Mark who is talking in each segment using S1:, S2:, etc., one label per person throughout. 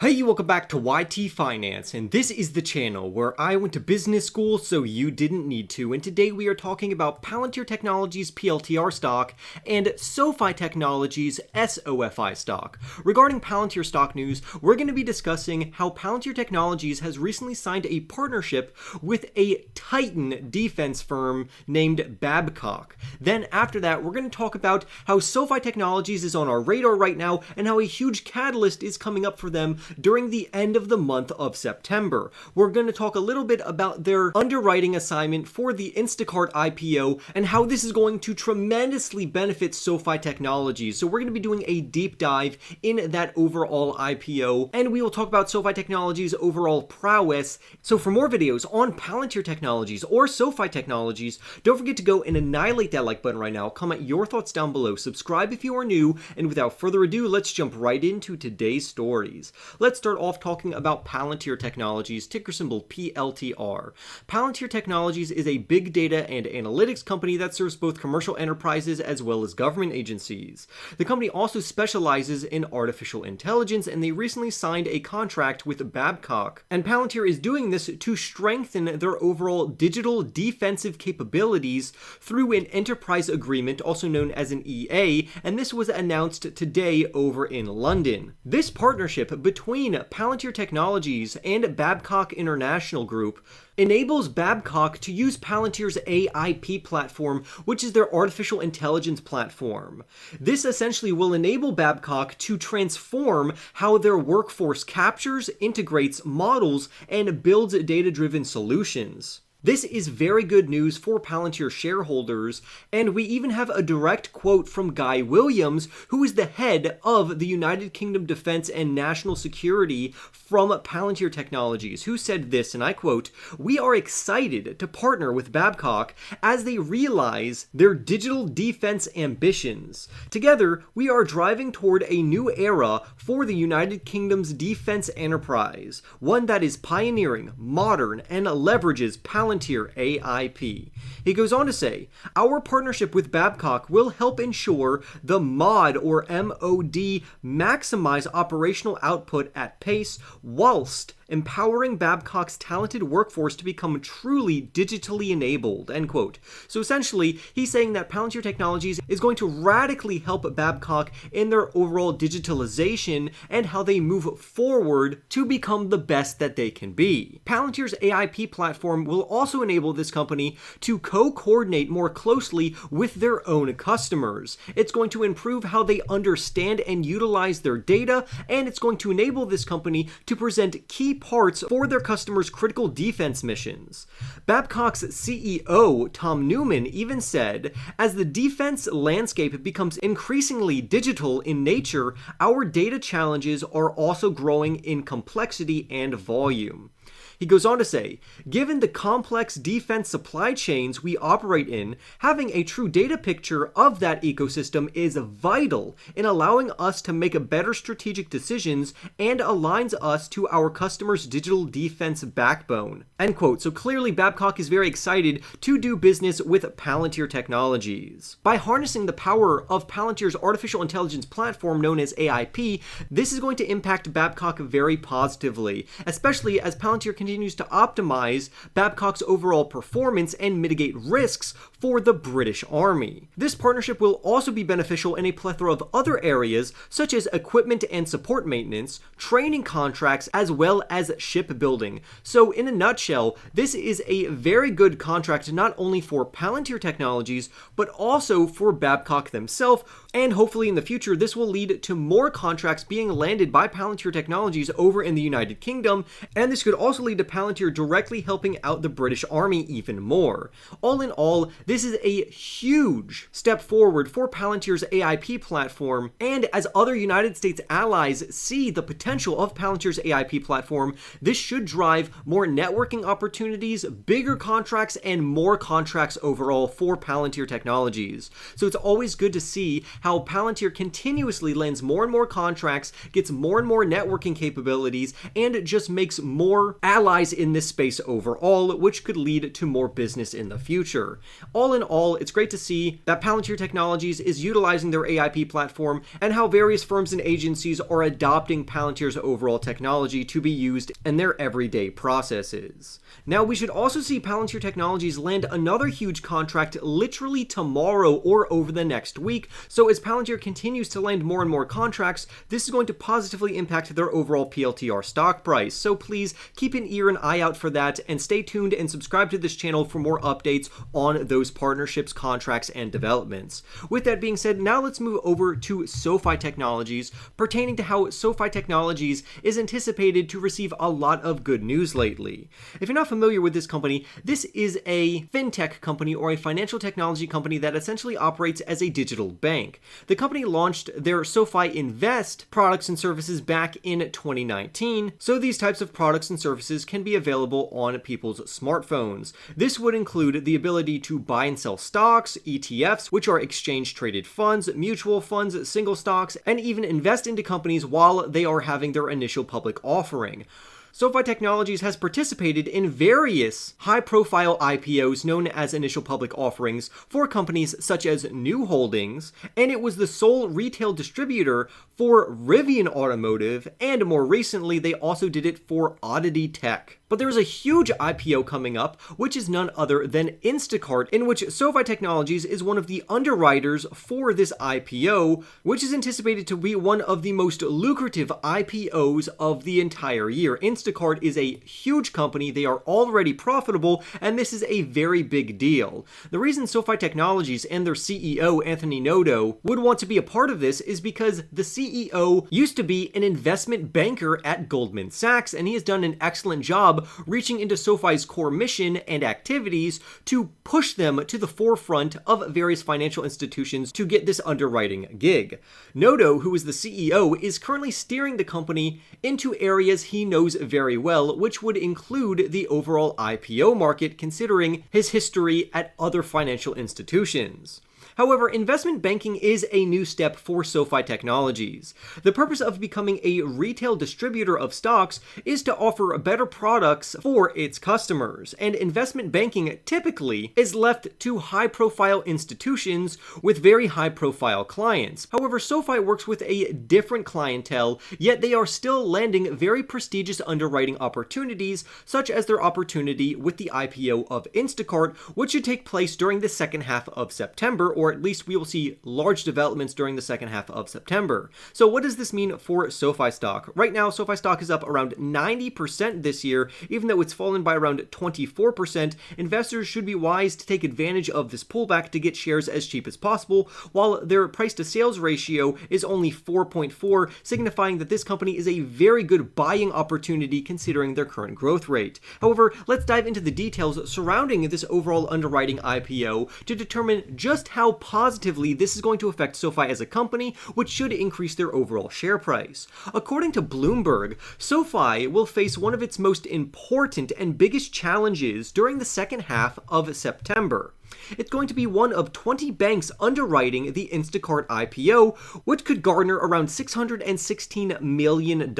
S1: Hey, welcome back to YT Finance, and this is the channel where I went to business school so you didn't need to, and today we are talking about Palantir Technologies PLTR stock and Sofi Technologies SOFI stock. Regarding Palantir stock news, we're going to be discussing how Palantir Technologies has recently signed a partnership with a Titan defense firm named Babcock. Then after that, we're going to talk about how Sofi Technologies is on our radar right now and how a huge catalyst is coming up for them during the end of the month of September. We're going to talk a little bit about their underwriting assignment for the Instacart IPO and how this is going to tremendously benefit Sofi Technologies. So we're going to be doing a deep dive in that overall IPO, and we will talk about Sofi Technologies' overall prowess. So for more videos on Palantir Technologies or Sofi Technologies, don't forget to go and annihilate that like button right now. Comment your thoughts down below. Subscribe if you are new, and without further ado, let's jump right into today's stories. Let's start off talking about Palantir Technologies, ticker symbol PLTR. Palantir Technologies is a big data and analytics company that serves both commercial enterprises as well as government agencies. The company also specializes in artificial intelligence, and they recently signed a contract with Babcock. And Palantir is doing this to strengthen their overall digital defensive capabilities through an enterprise agreement, also known as an EA, and this was announced today over in London. This partnership between Palantir Technologies and Babcock International Group enables Babcock to use Palantir's AIP platform, which is their artificial intelligence platform. This essentially will enable Babcock to transform how their workforce captures, integrates, models, and builds data-driven solutions. This is very good news for Palantir shareholders, and we even have a direct quote from Guy Williams, who is the head of the United Kingdom Defense and National Security from Palantir Technologies, who said this, and I quote, "We are excited to partner with Babcock as they realize their digital defense ambitions. Together, we are driving toward a new era for the United Kingdom's defense enterprise, one that is pioneering, modern, and leverages Palantir AIP." He goes on to say, "Our partnership with Babcock will help ensure the MOD or MOD maximize operational output at pace whilst empowering Babcock's talented workforce to become truly digitally enabled," end quote. So essentially, he's saying that Palantir Technologies is going to radically help Babcock in their overall digitalization and how they move forward to become the best that they can be. Palantir's AIP platform will also enable this company to co-coordinate more closely with their own customers. It's going to improve how they understand and utilize their data, and it's going to enable this company to present key parts for their customers' critical defense missions. Babcock's CEO, Tom Newman, even said, "As the defense landscape becomes increasingly digital in nature, our data challenges are also growing in complexity and volume." He goes on to say, "Given the complex defense supply chains we operate in, having a true data picture of that ecosystem is vital in allowing us to make better strategic decisions and aligns us to our customers' digital defense backbone," end quote. So clearly Babcock is very excited to do business with Palantir Technologies. By harnessing the power of Palantir's artificial intelligence platform known as AIP, this is going to impact Babcock very positively, especially as Palantir continues to optimize Babcock's overall performance and mitigate risks for the British Army. This partnership will also be beneficial in a plethora of other areas, such as equipment and support maintenance, training contracts, as well as shipbuilding. So in a nutshell, this is a very good contract not only for Palantir Technologies, but also for Babcock themselves, and hopefully in the future this will lead to more contracts being landed by Palantir Technologies over in the United Kingdom, and this could also lead to Palantir directly helping out the British Army even more. All in all, this is a huge step forward for Palantir's AIP platform, and as other United States allies see the potential of Palantir's AIP platform, this should drive more networking opportunities, bigger contracts, and more contracts overall for Palantir Technologies. So it's always good to see how Palantir continuously lands more and more contracts, gets more and more networking capabilities, and just makes more allies in this space overall, which could lead to more business in the future. All in all, it's great to see that Palantir Technologies is utilizing their AIP platform and how various firms and agencies are adopting Palantir's overall technology to be used in their everyday processes. Now, we should also see Palantir Technologies land another huge contract literally tomorrow or over the next week. So as Palantir continues to land more and more contracts, this is going to positively impact their overall PLTR stock price. So please keep an ear and eye out for that, and stay tuned and subscribe to this channel for more updates on those partnerships, contracts, and developments. With that being said, now let's move over to Sofi Technologies, pertaining to how Sofi Technologies is anticipated to receive a lot of good news lately. If you're not familiar with this company, this is a fintech company or a financial technology company that essentially operates as a digital bank. The company launched their Sofi Invest products and services back in 2019, so these types of products and services can be available on people's smartphones. This would include the ability to buy and sell stocks, ETFs, which are exchange-traded funds, mutual funds, single stocks, and even invest into companies while they are having their initial public offering. Sofi Technologies has participated in various high-profile IPOs known as initial public offerings for companies such as New Holdings, and it was the sole retail distributor for Rivian Automotive, and more recently they also did it for Oddity Tech. But there is a huge IPO coming up, which is none other than Instacart, in which Sofi Technologies is one of the underwriters for this IPO, which is anticipated to be one of the most lucrative IPOs of the entire year. Instacart is a huge company, they are already profitable, and this is a very big deal. The reason Sofi Technologies and their CEO, Anthony Noto, would want to be a part of this is because the CEO used to be an investment banker at Goldman Sachs, and he has done an excellent job reaching into Sofi's core mission and activities to push them to the forefront of various financial institutions to get this underwriting gig. Noto, who is the CEO, is currently steering the company into areas he knows very well, which would include the overall IPO market, considering his history at other financial institutions. However, investment banking is a new step for Sofi Technologies. The purpose of becoming a retail distributor of stocks is to offer better products for its customers, and investment banking typically is left to high-profile institutions with very high-profile clients. However, Sofi works with a different clientele, yet they are still landing very prestigious underwriting opportunities, such as their opportunity with the IPO of Instacart, which should take place during the second half of September, or at least we will see large developments during the second half of September. So what does this mean for Sofi stock? Right now, Sofi stock is up around 90% this year, even though it's fallen by around 24%. Investors should be wise to take advantage of this pullback to get shares as cheap as possible, while their price to sales ratio is only 4.4, signifying that this company is a very good buying opportunity considering their current growth rate. However, let's dive into the details surrounding this overall underwriting IPO to determine just how positively this is going to affect Sofi as a company, which should increase their overall share price. According to Bloomberg, Sofi will face one of its most important and biggest challenges during the second half of September. It's going to be one of 20 banks underwriting the Instacart IPO, which could garner around $616 million.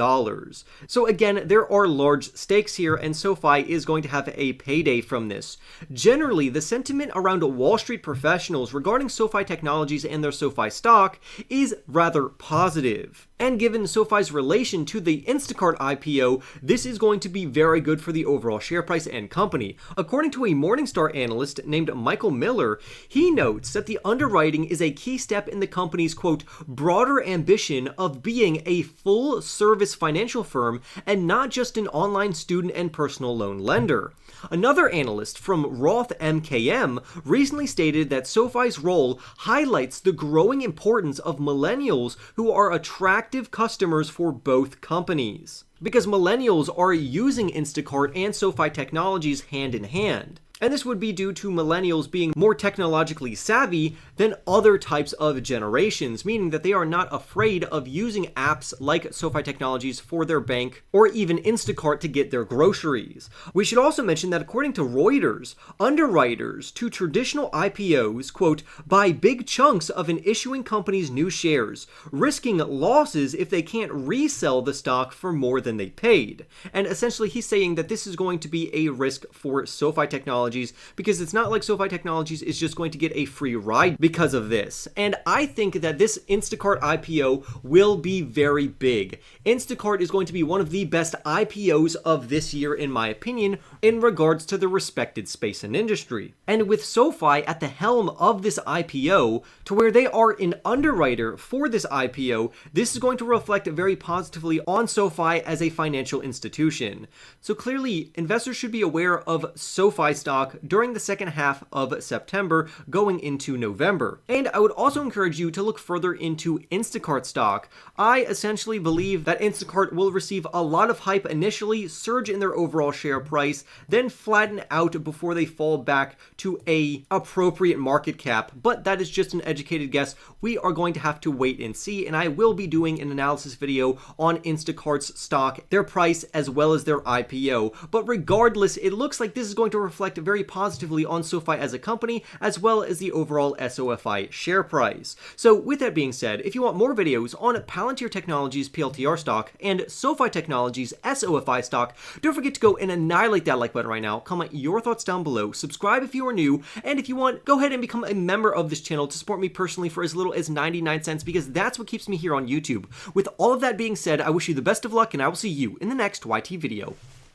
S1: So again, there are large stakes here, and Sofi is going to have a payday from this. Generally, the sentiment around Wall Street professionals regarding Sofi Technologies and their Sofi stock is rather positive. And given Sofi's relation to the Instacart IPO, this is going to be very good for the overall share price and company. According to a Morningstar analyst named Michael Miller, he notes that the underwriting is a key step in the company's, quote, broader ambition of being a full-service financial firm and not just an online student and personal loan lender. Another analyst from Roth MKM recently stated that Sofi's role highlights the growing importance of millennials who are attractive customers for both companies, because millennials are using Instacart and Sofi Technologies hand in hand. And this would be due to millennials being more technologically savvy than other types of generations, meaning that they are not afraid of using apps like SoFi Technologies for their bank or even Instacart to get their groceries. We should also mention that according to Reuters, underwriters to traditional IPOs, quote, buy big chunks of an issuing company's new shares, risking losses if they can't resell the stock for more than they paid. And essentially he's saying that this is going to be a risk for SoFi Technologies because it's not like SoFi Technologies is just going to get a free ride because of this. And I think that this Instacart IPO will be very big. Instacart is going to be one of the best IPOs of this year, in my opinion, in regards to the respected space and industry. And with SoFi at the helm of this IPO, to where they are an underwriter for this IPO, this is going to reflect very positively on SoFi as a financial institution. So clearly, investors should be aware of SoFi stock during the second half of September going into November. And I would also encourage you to look further into Instacart stock. I essentially believe that Instacart will receive a lot of hype initially, surge in their overall share price, then flatten out before they fall back to a appropriate market cap. But that is just an educated guess. We are going to have to wait and see, and I will be doing an analysis video on Instacart's stock, their price, as well as their IPO. But regardless, it looks like this is going to reflect very positively on SoFi as a company, as well as the overall SOFI share price. So with that being said, if you want more videos on Palantir Technologies PLTR stock and SoFi Technologies SOFI stock, don't forget to go and annihilate that like button right now, comment your thoughts down below, subscribe if you are new, and if you want, go ahead and become a member of this channel to support me personally for as little as 99 cents, because that's what keeps me here on YouTube. With all of that being said, I wish you the best of luck, and I will see you in the next YT video.